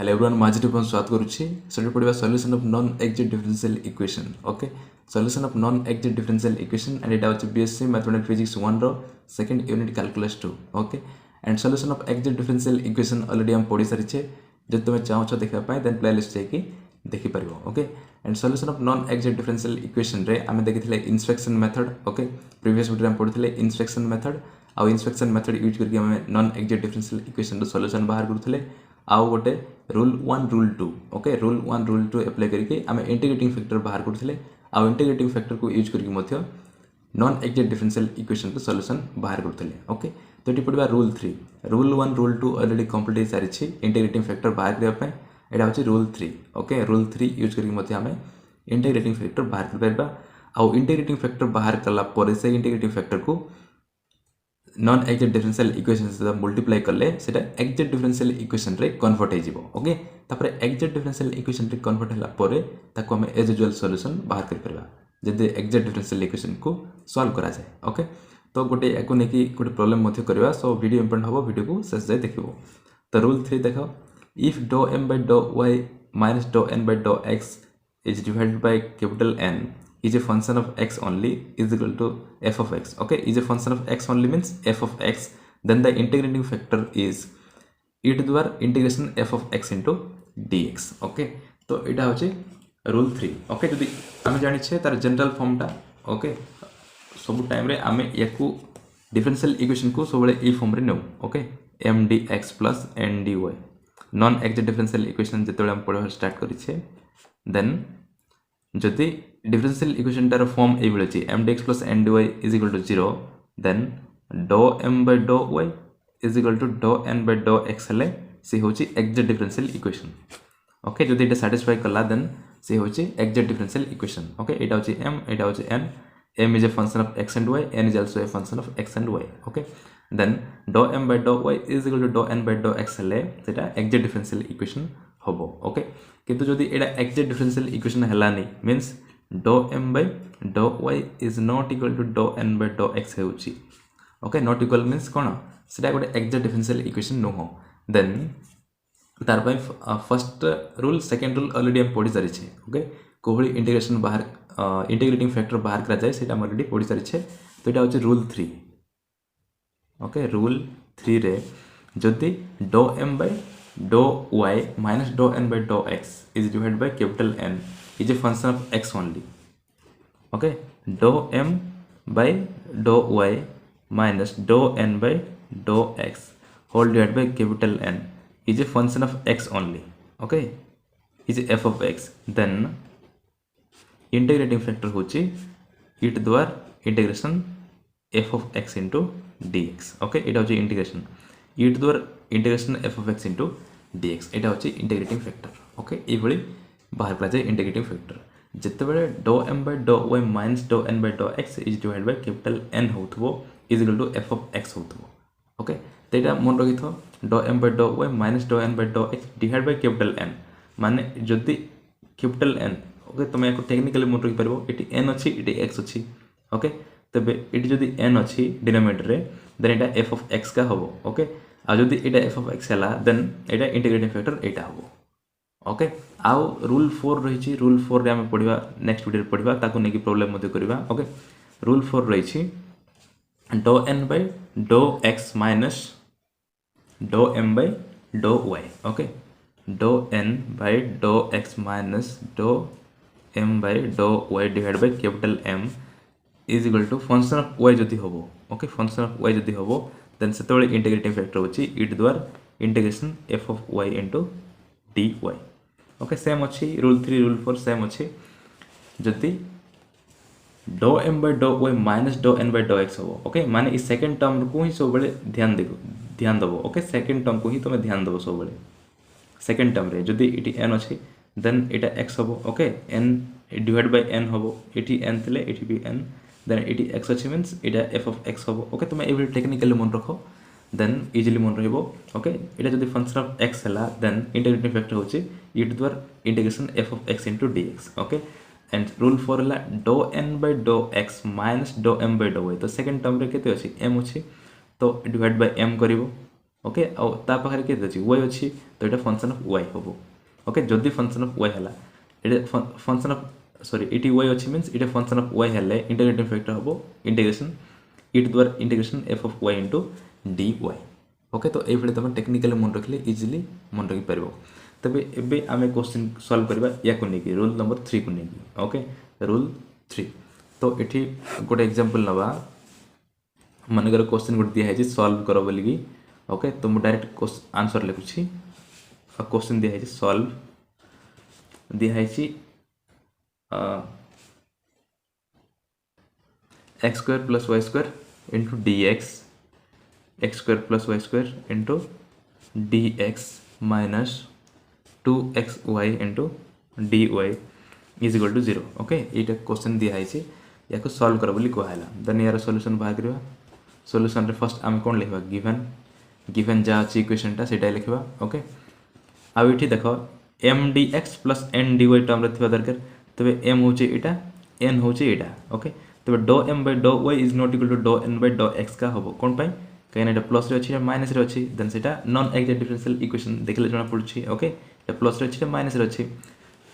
Hello everyone माजिट पर स्वागत करुच्ची स्टडी पढ़ा solution of non exact differential equation okay solution of non exact differential equation and एटा होची बीएससी मैथमेटिक्स फिजिक्स 1 रो second unit calculus 2 okay and solution of exact differential equation already हम पढ़ी सारी छे जब तुम चाहो छ देखा पाए देन प्लेलिस्ट जाके देखि परिबो okay and solution of non exact differential equation रे आमे देखिथिले inspection method okay previous video में पढ़िथिले इंस्पेक्शन मेथड आ इंस्पेक्शन मेथड यूज करके हमें नॉन एक्जिट डिफरेंशियल इक्वेशन रो सॉल्यूशन बाहर करथिले आउ गोटे rule 1 rule 2 okay rule 1 rule 2 अप्लाई करके आमे इंटीग्रेटिंग फैक्टर बाहर करथिले आउ इंटीग्रेटिंग फैक्टर को यूज करके मध्य नॉन एक्जिट डिफरेंशियल इक्वेशन रो सॉल्यूशन बाहर करथिले ओके तो एटी पड़वा rule 3 rule 1 rule 2 already complete हो सारी छी इंटीग्रेटिंग फैक्टर बाहर करबा पे एटा होची रूल 3 ओके रूल 3 यूज करके मध्य आमे इंटीग्रेटिंग फैक्टर बाहर कर परबा आउ इंटीग्रेटिंग फैक्टर बाहर करला परे से इंटीग्रेटिंग फैक्टर को नॉन एक्जिट डिफरेंशियल इक्वेशन से मल्टीप्लाई करले सेटा एक्जिट डिफरेंशियल इक्वेशन रे कन्वर्ट हो जिवो ओके तापर एक्जिट डिफरेंशियल इक्वेशन रे कन्वर्ट होला परे ताको हम एज यूजुअल सॉल्यूशन बाहर कर परबा जदि एक्जिट डिफरेंशियल इक्वेशन को सॉल्व करा जाए ओके तो गोटे एको नेकी गोटे प्रॉब्लम मध्य करबा सो वीडियो इंपोर्टेंट हबो वीडियो को शेष जाय देखिबो तो रूल 3 देखो इफ डो m by डो y minus डो n by डो x is divided by capital N is a function of x only is equal to f of x okay is a function of x only means f of x then the integrating factor is e to the power integration f of x into dx okay तो एटा होचे rule 3 okay जदि आमे जानि छे तार general form टा okay सब time रे आमे याकू डिफरेंशियल इक्वेशन को सबले ए फॉर्म रे नो okay m dx plus n dy non exact differential equation जेतले हम पढा स्टार्ट करि छे देन जदि डिफरेंशियल इक्वेशन तार फॉर्म ए बिले छी m dx plus n dy is equal to 0 then dou m by dou y is equal to dou n by dou x हले से होची एक्जिट डिफरेंशियल इक्वेशन ओके जदि एटा सैटिस्फाई करला देन से होची एक्जिट डिफरेंशियल इक्वेशन ओके एटा होची m एटा होची n m is a function of x and y n is also a function of x and y okay then dou m by dou y is equal to dou n by dou x हले सेटा exact differential equation होबो okay किंतु जदि एटा exact differential equation हलानी means dou m by dou y is not equal to dou n by dou x हेउची okay not equal means कोन सेटा गोटे एक्जिट डिफरेंशियल इक्वेशन नो हो देन तार पय first rule second rule already हम पढि सारी छे ओके कोहली इंटीग्रेशन बाहर इंटीग्रेटिंग फैक्टर बाहर करा जाए सेटा हम ऑलरेडी पढि सारी छे तो एटा होची रूल 3 ओके रूल 3 रे जदि dou m by dou y minus dou n by dou x is divided by capital N is a function of x only okay dou m by dou y minus dou n by dou x whole divided by capital N is a function of x only okay is f of x then integrating factor होची e to the power integration f of x into dx okay एटा होची integration e to the power integration f of x into dx एटा होची integrating factor okay ए भली बाहर करा जाए integrating factor जते बेले dou m by dou y minus dou n by dou x is divided by capital N होथबो is equal to f of x होथबो okay तो एटा मन रखि थो dou m by dou y minus dou n by dou x divided by capital N माने जति capital N okay तमे एको टेक्निकली मन रखि परबो एटी n अछि एटी x अछि ओके तबे एटी जदि n अछि डिनोमिनेटर रे then Etah f of x का होबो ओके आ जदि एटा f of x हला देन एटा इंटीग्रेटिंग फैक्टर एटा होबो ओके आउ रूल 4 रही छी रूल 4 रे हम पढिबा नेक्स्ट वीडियो पढिबा ताको नेकी प्रॉब्लम मते करबा ओके रूल 4 रही छी dou n by dou x minus dou m by dou y okay dou n by dou x minus dou m by dou y divided by capital M is equal to function of y जदि होबो okay function of y जदि होबो then सेतबेले integrating factor होची e to the power integration f of y into dy okay same अछि rule 3 rule 4 same अछि जदि dou m by dou y minus dou n by dou x होबो okay माने इस second term को ही सब बेले ध्यान दबो ओके सेकंड टर्म को ही तमे ध्यान दबो सब बेले सेकंड टर्म रे जदि इटी n अछि देन एटा x होबो okay n divide by n होबो इटी n तले इटी भी n देन इटी x अछि means Etah f of x होबो ओके तमे एबे टेक्निकली मन रखो देन इजीली मन रहइबो ओके एटा जदि फंक्शन ऑफ x हला देन इंटीग्रेटिंग फैक्टर होची e to the power integration f of x into dx okay and rule 4 हला dou n by dou x minus dou m by dou y तो second term रे केते अछि m अछि तो divide by m करिवो okay ता पाखे के अच्छी वाई अच्छी तो ये फंक्शन ऑफ वाई हम ओके जदि फंक्शन ऑफ वाई है ये फंक्शन ऑफ सॉरी ये वाई अच्छी मीन्स ये फंक्शन ऑफ वाई है इंटीग्रेटिंग फैक्टर हम इंटीग्रेशन ई द्वारा integration f of y into D y okay तो ये तुम टेक्निकली मन रखिले इजिली मन रखिपर तेज एवं आम क्वेश्चन सॉल्व करवा या नहीं रूल नंबर 3 को लेकिन ओके रूल 3 तो ये गोटे एग्जांपल नवा मनकर क्वेश्चन गोटे दिखाई सॉल्व कर बोलिकी ओके तो मुझे डायरेक्ट आंसर लिखुची क्वेश्चन दिखाई सॉल्व दिखाई x square plus Y square into D x square plus Y square into D x minus 2xy into dy is equal to 0 okay ये क्वेश्चन दिखाई या सॉल्व कर बोली कहला देन यार सॉल्यूशन बाहर करवा सॉल्यूशन रे फर्स्ट आम कौन लिखा गिवन गिवन जहाँ अच्छी इक्वेशन टा सेटा लिखा ओके आउ ये देख M D x plus N D y term थी दरकार तेज एम हूँ यहाँ एन हूँ यहाँ ओके तेज डो M by dough Y is not equal to dough N by dough x का हम कौन पाई कहीं प्लस रे अच्छी माइनस रे अच्छी देन से नॉन एक्जेक्ट डिफरेंशियल इक्वेशन देखले जना पड़ी ओके प्लस रे अच्छी माइनस रे अच्छी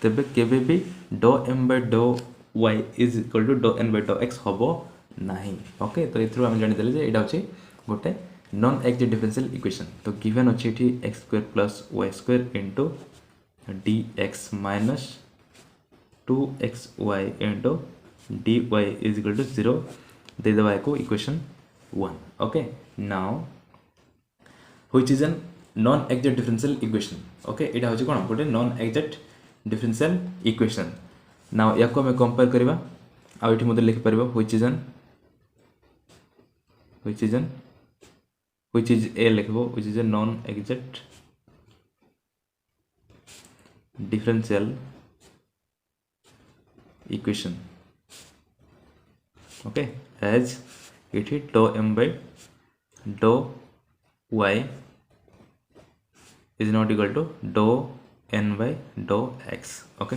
तेज केबे भी डो M by dough Y is equal to dough N by dough x हम ना ओके तो ये आम जानीदे जे यहाँ हूँ गोटे नॉन एक्जेक्ट डिफरेंशियल इक्वेशन तो गिवन अच्छी ये x square plus Y square into D x minus 2xy into D Y is equal to 0 देदेवा को equation 1 okay now which is an non exact differential equation okay यहाँ हूँ कौन गोटे non exact differential equation now या को हमें compare करवा आ ये मत लिखिपर व्हिच इज ए लिख which is a non exact differential equation okay as it do M by dough Y is not equal to dough N by dough x okay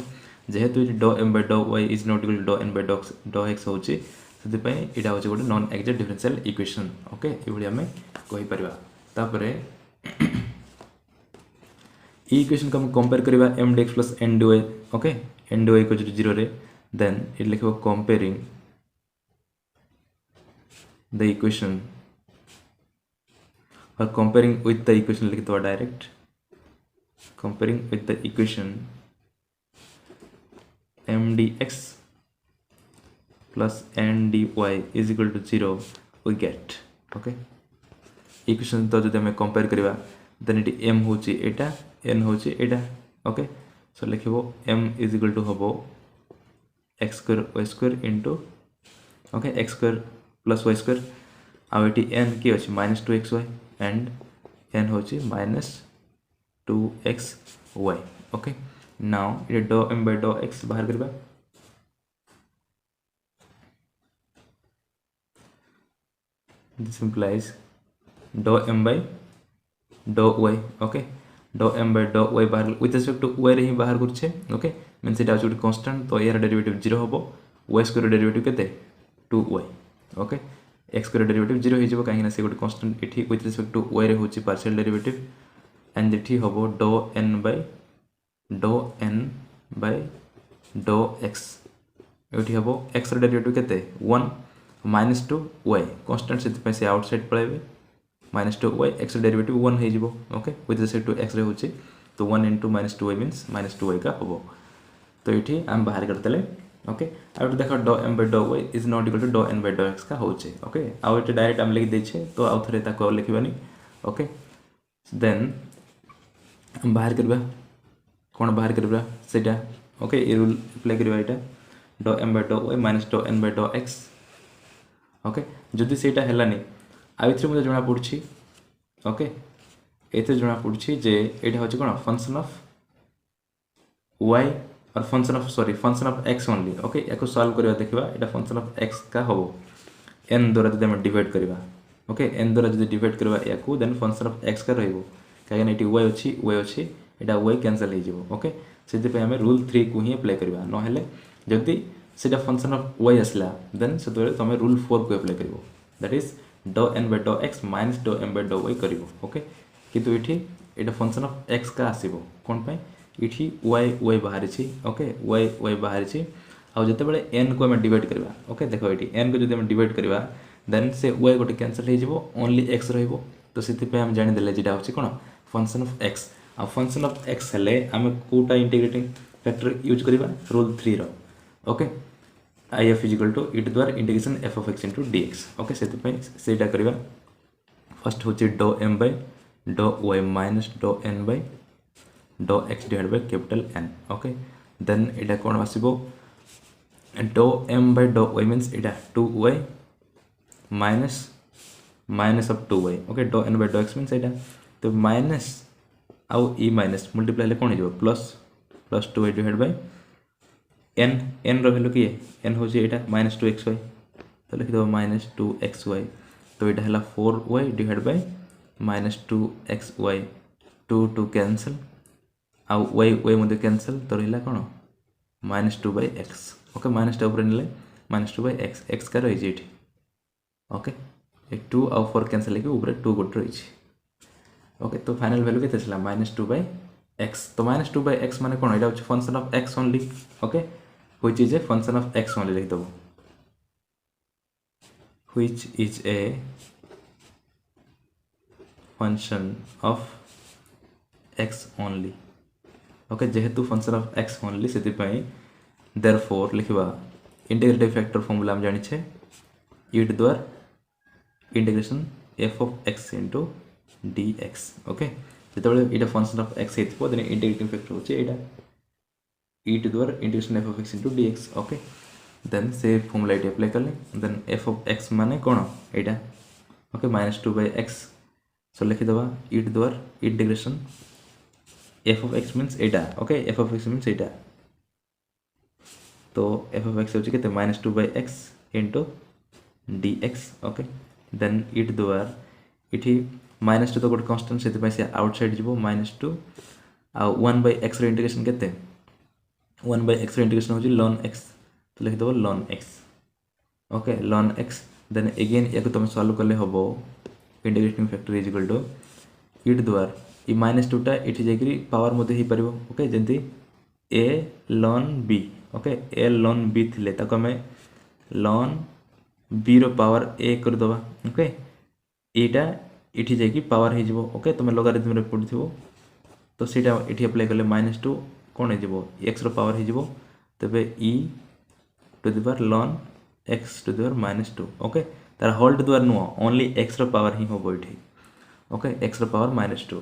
जेहेतु ये do M by dough Y is not equal to dough N by dough X हूँ से यहाँ हूँ गोटे non exact differential equation okay ये आम कहीपर तापर इक्वेशन को हम कंपेयर करवा M D x plus N D y okay N D Y को 0 रे देन ये लिख कंपेयरिंग द इक्वेशन और कंपेयरिंग विथ द इक्वेशन लिख दो direct comparing with the equation M D x plus N D Y is equal to 0 we get okay equation तो जो हमें कंपेयर करवा देन ये एम हूँ यहाँ एन हूँ यहाँ ओके सो लिख एम इज इक्वल टू हम X square Y square into okay X square plus Y square आउ ये एन किए अच्छे माइनस 2xy एंड एन हूँ माइनस 2xy ओके नाउ ये do M by dough X बाहर करवा this implies do M by dough Y okay do M by dough Y बाहर with respect to Y रे ही बाहर करछे ओके मीन से गोटे कन्स्टांट तो यार डेरिवेटिव 0 हम वाई स्क्वायर डेरिवेटिव केते 2y okay X square derivative 0 हो कहीं से गोटे कन्स्टांट ये विथ रेस्पेक्ट टू वाई रे हूँ पार्शियल डेरिवेटिव एंड ये हम dou N by dough x ये हम एक्स डेरिवेटिव केते 1 माइनस 2y कन्स्टांट से आउटसाइड पलैबे माइनस 2y एक्स डेरिवेटिव 1 हो okay with respect to x रे हूँ तो 1 into minus 2y means minus 2y का हम तो ये आम बाहर करदे ओके आउ देख do M by dough Y is not equal to dough N by dough x का हो ओके आउ ये डायरेक्ट आम लिख देछे तो आउ थे लिखबानी ओके देन बाहर करवा कौन बाहर करवा सेटा ओके ये रूल अप्लाई करवा यहाँ dou M by dough y minus dou N by dough x okay जदि सेटा हेलानी आउ मुझे जना पड़ी ओके ये जना पड़ी जे यहाँ हूँ कौन फंक्शन ऑफ वाई और function of sorry function of x only okay या सॉल्व करवा देखा यहाँ फंक्शन ऑफ एक्स का हम एन द्वारा जब डिवाइड करवा ओके एन द्वारा जो डिवाइड करवा या देन फंक्शन ऑफ एक्स का रही कहीं ये वाई अच्छी यहाँ वाई कैंसल हो ओके से आम रूल 3 को ही अप्लाई करवा ना जदि से फंक्शन ऑफ वाई आसला देन से तुम रूल 4 को अप्लाई कर that is do N by dough X minus do M by dough Y कर ओके किंतु ये फंक्शन ऑफ एक्स का आसो कौन पाई ये वाई वाई बाहरी ओके वाई वाई बाहरी आउ जो एन को आम डिवाइड करवा ओके देख ये एन को जो डिवाइड करवा देन से वाई गोटे कैंसल हो ओनली एक्स रो तो से आम जानीदे जेटा हूँ कौन फंक्शन ऑफ एक्स आ फंक्शन ऑफ एक्स हेल्ले आम कौटा इंटीग्रेटिंग फैक्टर यूज करवा रूल 3 रो okay I F is equal to e द्वारा integration f of x into D x okay से करवा फर्स्ट हूँ dou m by dou y minus dou n by dou x divide by capital n okay then यहाँ कौन आसो dou m by dou y means यहाँ 2y minus minus of 2y okay dou n by dou x means यहाँ तो minus आउ ई minus multiply कौन हो plus plus 2y divide by n n रैल्यू किए एन हूँ यहाँ माइनस 2xy तो लिखिद माइनस 2xy तो यहाँ है 4y divide by minus 2xy 2 cancel आउ वाई वाई मध्य कैंसल तो रहा कौन माइनस 2/x ओके माइनस टा ऊपर ने माइनस 2/x एक्स का रही है ओके 2 आउ 4 कैंसल हो ऊपर 2 गोटे रही ओके तो फाइनल वैल्यू के माइनस 2/x तो माइनस 2/x माने कौन यहाँ function of x only okay which is a function of x only लिखिदेव which is a function of x only okay जेहेतु फंक्शन ऑफ x ओनली से therefore लिखवा integrative factor formula हम जानिछे ई द्वारा integration f of x into D x okay जो ये function of x हो देन इंटीग्रेटिंग फैक्टर होचे एटा ई द्वारा integration f of x into D x okay then से फॉर्मूला ये अप्लाई करले देन एफ ऑफ एक्स माने कौन एटा ओके माइनस 2/x सो लिखिदेवा ई द्वारा integration f of x means एटा okay f of x means एटा तो एफ ऑफ एक्स होचे minus 2/x into D x okay then e द्वारा ये माइनस 2 तो गोटे कन्स्टांट से आउटसाइड जीवो माइनस 2 आ 1/x इंटीग्रेशन केते 1/x इंटीग्रेशन होची ln x तो लिख दबो ln x okay ln x then again या तुम सॉल्व करले हबो integrating factor is equal to e द्वारा ये माइनस 2 टा ये जाकरी पावर मध्य हो पारिबो ओके जंती a ln b okay a ln b थिले ताको हमें ln b रो पावर a कर दबा ओके एटा इठी जाकि पावर हो जिवो ओके तुम लोगारिथम रे पढिथिबो तो सेटा इठी अप्लाई करले माइनस 2 कोन हो जिवो x रो पावर हो जिवो तबे e to the power ln x to the power minus 2 okay तार होल टू द पावर नो ओनली x रो पावर ही होबो इठी ओके x रो पावर माइनस 2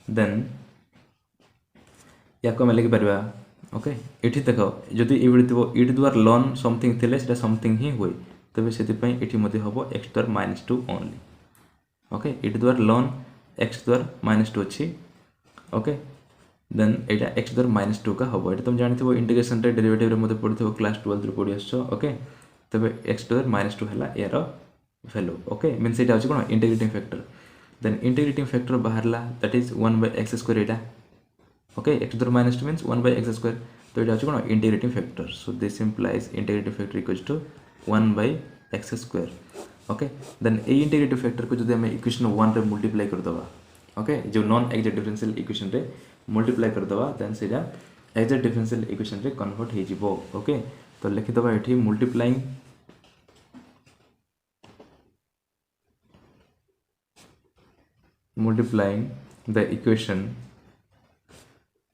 देन या को हम लिखि परबा ओके इठी देखो जदि ए बिल थिबो ई द्वारा ln समथिंग थिले सेटा समथिंग ही होय तबे सेति पई इठी मध्ये होबो x द्वारा माइनस 2 ओनली ओके ई द्वारा ln x द्वारा माइनस 2 अछि ओके देन एटा x द्वारा माइनस 2 का होबो एटा तुम जानिथिबो इंटीग्रेशन रे डेरिवेटिव रे मध्ये पढिथिबो क्लास 12 रे पढि आछो ओके तबे x द्वारा माइनस 2 हला यार वैल्यू ओके मींस एटा अछि कोन integrating factor then integrating factor बाहरला दैट इज 1/x² एटा ओके x द्वारा माइनस 2 मींस 1/x² तो एटा अछि कोन इंटीग्रेटिंग फैक्टर so this implies integrating factor equals to 1/x² okay then ए इंटीग्रेटिव फैक्टर को जदि हम इक्वेशन 1 रे मल्टीप्लाई कर दबा ओके जो नॉन एक्जेक्ट डिफरेंशियल इक्वेशन रे मल्टीप्लाई कर दबा देन सेटा एक्जेक्ट डिफरेंशियल इक्वेशन रे कन्वर्ट हे जिवो ओके तो लिखि दबा एठी multiplying the equation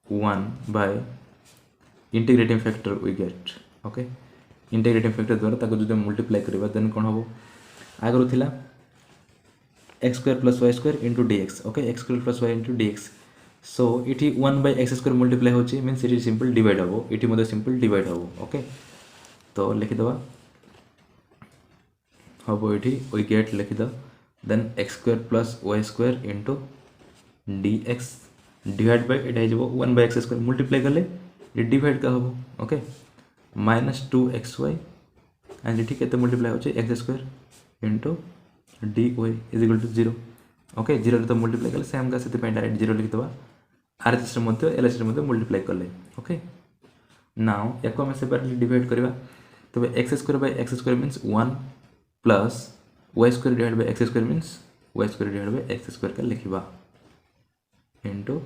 1 by integrating factor we get okay integrating factor द्वारा ताको जदि मल्टीप्लाई करबा देन कोन होबो आगरो थिला x² + y² * dx okay x² + y * dx सो इठी 1/x² मल्टीप्लाई होची means it is simple divide होबो इठी मधे सिंपल डिवाइड होबो ओके तो लिखि दबा होबो इठी we get लिखि the then x² + y² * dx divide by एटा हो 1/x² मल्टीप्लाई करले ये डिवाइड का होबो ओके -2xy एंड इठी केते मल्टीप्लाई होचे x² * dy = 0 ओके 0 रे तो मल्टीप्लाई करले सेम का सेते डायरेक्ट 0 लिख दबा RHS रे मध्ये LHS रे मध्ये मल्टीप्लाई करले ओके नाउ एको हम सेपरेटली डिवाइड करबा तबे x² means 1 + y² / x² means y² / x² का लिखिबा इंटू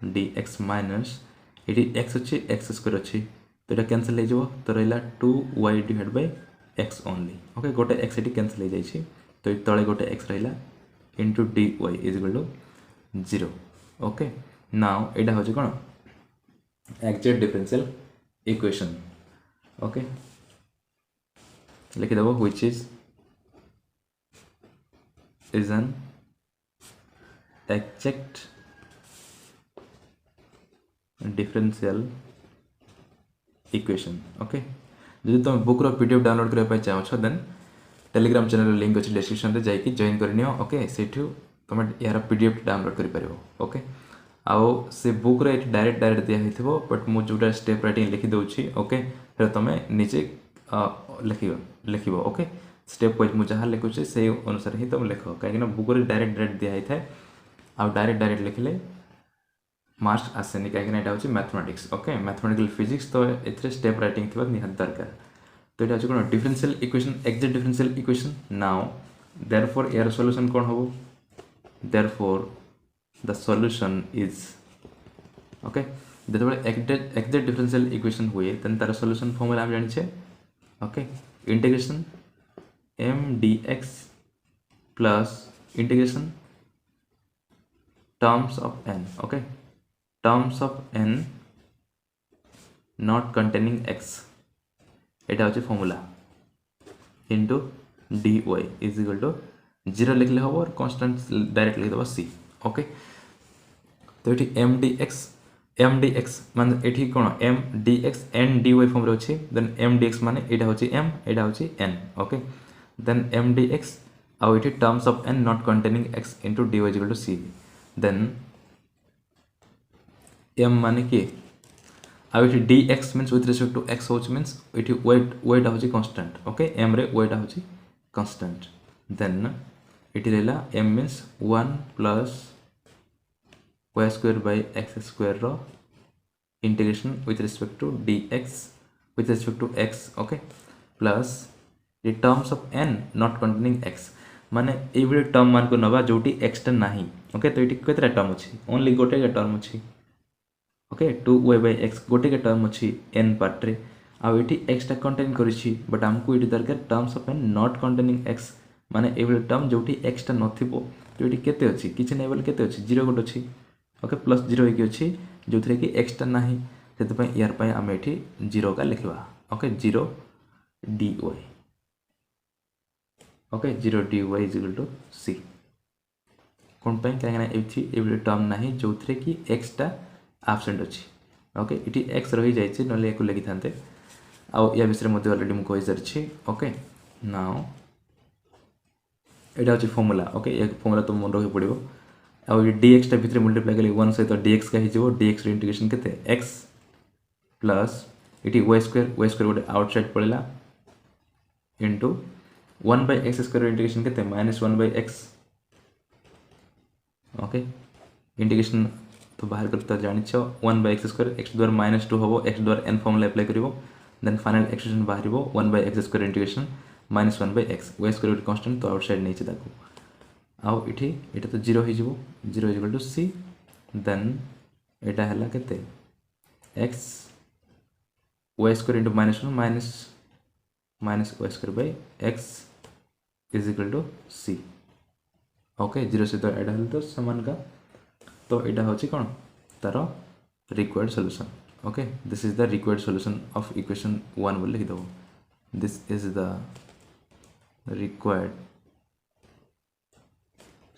डी एक्स माइनस ये एक्स अच्छी एक्स स्क्वायर अच्छी तो ये कैनसल हो तो रहा 2y divide by x only okay गोटे एक्स ये कैनसल हो जाए तो ये तले गोटे एक्स रहा into D Y is equal to 0 okay now यहाँ हूँ कौन एक्जेक्ट डिफरेंशियल इक्वेशन ओके लिखिदेव which is an exact differential equation okay जब तुम बुक पीडीएफ डाउनलोड करने चाहो देन टेलीग्राम चैनल लिंक अच्छे डिस्क्रिप्शन में जाकि जॉइन करनी ओके से तुम यार पीडीएफ डाउनलोड कर ओके आउ से बुक रे डायरेक्ट डायरेक्ट दिया बट मुझे जोटा स्टेप राइटिंग लिखिदे ओके फिर तुम निजे लिख ओके स्टेप वाइज मुझे जहाँ लिखुचे से अनुसार ही तुम लिख कहीं बुक रे डायरेक्ट डायरेक्ट दिया है आउ डायरेक्ट डायरेक्ट लिखिले मार्क्स आसेनि कहीं यहाँ हूँ मैथमेटिक्स ओके मैथमेटिकल फिजिक्स तो ये स्टेप राइटिंग थी निहात दरकार तो यहाँ कौन differential equation exact differential equation now therefore यार सॉल्यूशन कौन हम therefore the solution is okay जो एक्जेक्ट डिफरेंशियल इक्वेशन हुए देन तार सॉल्यूशन फॉर्मूला हम जानिछे okay integration m dx plus integration terms of n okay terms of n not containing x यहाँ हूँ formula into D Y is equal to 0 लिखले हम और कॉन्स्टेंट डायरेक्ट लिखिदेव c ओके तो ये एम डी एक्स मान ये कौन M D X N D Y form रे अच्छी देन एम डी एक्स मान यहाँ हूँ एम यहाँ हूँ N okay then M D X आउ ये terms of N not containing X into D Y is equal to C then M मान कि आउ ये D X means with respect to X होच मीन्स ये वेट हूँ कन्स्टाट ओके एम रे वेट हूँ कन्स्टाट देन ये रहा M means 1 plus y square by X square रो integration with respect to D X with respect to x okay plus ये terms of n not containing x माने ये term मान को नवा जोटी एक्स टा नाही ओके तो ये केतरा टर्म अच्छी ओनली गोटे का टर्म अच्छी ओके 2y बाय एक्स गोटे का टर्म अच्छी n पार्ट रे आ ये एक्स टा कंटेन करिछि बट हमको ये दरकार terms of n not containing x माने ये टर्म जोटी एक्स टा नथिबो तो ये केते अच्छी किछि नै बोले केते अच्छी 0 गोटे अच्छी ओके प्लस 0 होगी अच्छी जो थे कि एक्सटा ना से यार आम ये 0 का लिखा okay 0 d y okay 0 d Y is equal to c कौन कहीं ये टर्म ना जो थे कि एक्सटा आबसेंट अच्छी ओके ये एक्स रही जाए ना या लिखि था आउ या विषय में अलरेडी मुझे कही सारी ओके नाउ यहाँ हूँ फॉर्मूला ओके ये फॉर्मूला तुम मन रख पड़ो आउ dx टा भितर मल्टीप्लाई कले 1 सहित dx का हो dx इंटीग्रेशन के x प्लस ये y स्क्वायर गोटे आउटसाइड पड़ेगा into 1 by X square integration के -1/x ओके इंटीग्रेशन तो बाहर करता जान 1/x स्क्वायर x द्वारा -2 हम x द्वारा n फॉर्मूला अप्लाई कर देन फाइनल एक्सप्रेशन बाहर 1/x square integration -1/x y square constant तो आउटसाइड नहीं ताको आउ इठी एटा तो 0 हो 0 is equal to c then एटा हला केते x y square into -1 minus y square by x is equal to c okay 0 से तो एटा हल तो समान का तो एटा होची कोन तार required solution okay this is the required solution of equation 1 बोल लिख दो this is the required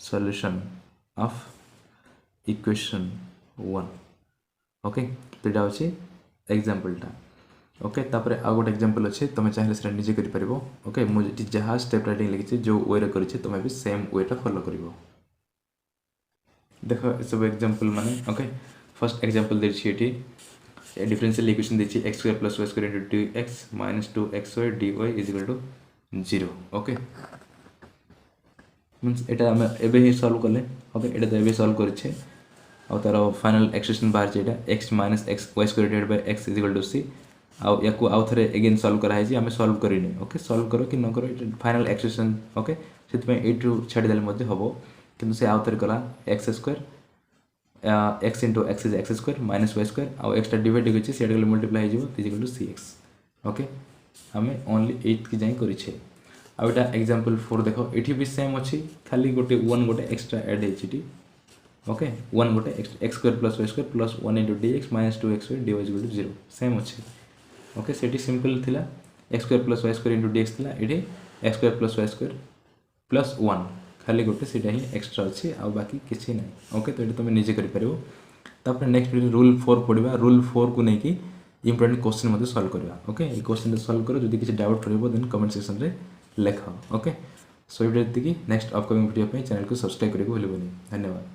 solution of equation 1 okay तो यहाँ हूँ एग्जाम्पलटा ओके तापर आउ गोटे एग्जाम्पल अच्छे तुम चाहिए से निजे कर ओके मुझे जहाँ स्टेप राइटिंग लिखी जो वे कर तुम्हें भी सेम वेटा फॉलो कर देख सब एग्जाम्पल माने ओके फर्स्ट एग्जाम्पल देखिए डिफरेंशियल इक्वेशन देखिए X square plus Y square into D X -2xy dy is equal to 0 okay means यहाँ आम एवं ही सल्व कले ओके यहाँ तो ये सल्व करे आ तार फाइनल एक्सप्रेशन बाहर यहाँ x minus x y square divide by x is equal to c आउ या आउ थे एगेन सल्व कराई आम सल्व करनी ओके सल्व करो कि न करो फाइनल एक्सप्रेशन ओके से छाड़देले हम कि से आउ थे कला X square X into X is X square minus Y square आउ एक्सट्रा डिवाइड होगी सीटा गले मल्टीप्लाई हो equal to C X okay आम ओनली 8 की जाए करें आउ एटा एग्जांपल 4 देख ये भी सेम अच्छी खाली गोटे 1 गोटे एक्सट्रा एड होती ओके 1 गोटे X square plus Y square plus 1 into D x minus 2x D Y equal to 0 same अच्छे ओके से सिंपल थिला X square plus Y square into D X थिला ये x square plus Y square plus 1 खाली गोटे सीटा ही extra अच्छी आ बाकी किसी ना ओके तो ये तुम निजे कर नेक्स्ट वीडियो रूल 4 पढ़ा रूल 4 को लेकिन इंपोर्टेंट क्वेश्चन मत सॉल्व करवा ओके ये क्वेश्चन सॉल्व करो जो किसी डाउट रही देन कमेंट सेक्शन में लिख okay so video next upcoming video channel को सब्सक्राइब करके भूलबनी धन्यवाद।